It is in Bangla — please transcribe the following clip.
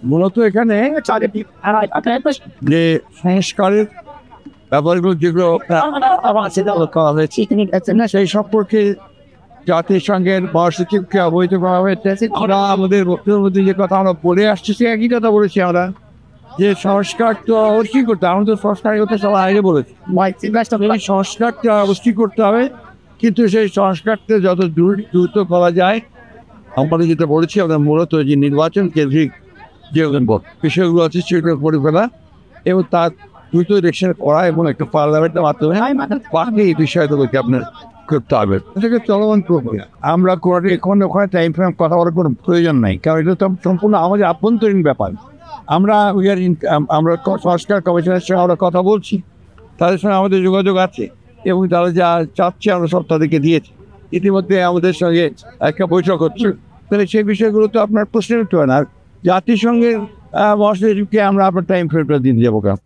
মূলত এখানে যে সংস্কারের ব্যাপারগুলো যেগুলো করা হয়েছে সেই সম্পর্কে জাতিসংঘের মহাসচিবকে অবহিত করা হয়েছে। আমরা আমাদের বক্তব্যের মধ্যে যে কথা আমরা বলে আসছি সে একই কথা বলেছি আমরা, যে সংস্কার তো অবশ্যই করতে হবে। আমাদের সংস্কারের কথা সবাই আগে বলেছি, সংস্কারটা অবশ্যই করতে হবে, কিন্তু সেই সংস্কারটা যত দ্রুত করা যায় আমরা যেটা বলেছি, আমরা মূলত যে নির্বাচন কেন্দ্রিক যে বিষয়গুলো আছে সেগুলো করে ফেলা এবং তার দ্রুত ইলেকশন করা এবং একটা পার্লামেন্টের মাধ্যমে বাকি এই বিষয়গুলোকে আপনার করতে হবে। এটাকে চলমান প্রক্রিয়া। আমরা এখন ওখানে টাইম ফ্রেম কথা বলার কোনো প্রয়োজন নাই, কারণ এটা তো সম্পূর্ণ আমাদের আভ্যন্তরীণ ব্যাপার। আমরা সংস্কার কমিশনের সঙ্গে আমরা কথা বলছি, তাদের সঙ্গে আমাদের যোগাযোগ আছে এবং তারা যা চাচ্ছে আমরা সব তাদেরকে দিয়েছি। ইতিমধ্যে আমাদের সঙ্গে একটা বৈঠক হচ্ছে, তাহলে সেই বিষয়গুলো তো আপনার প্রশ্নের উঠতে হয় না। আর জাতিসংঘের মহাসচিবকে আমরা আপনার টাইম ফ্রেমটা দিতে যাবো কেন?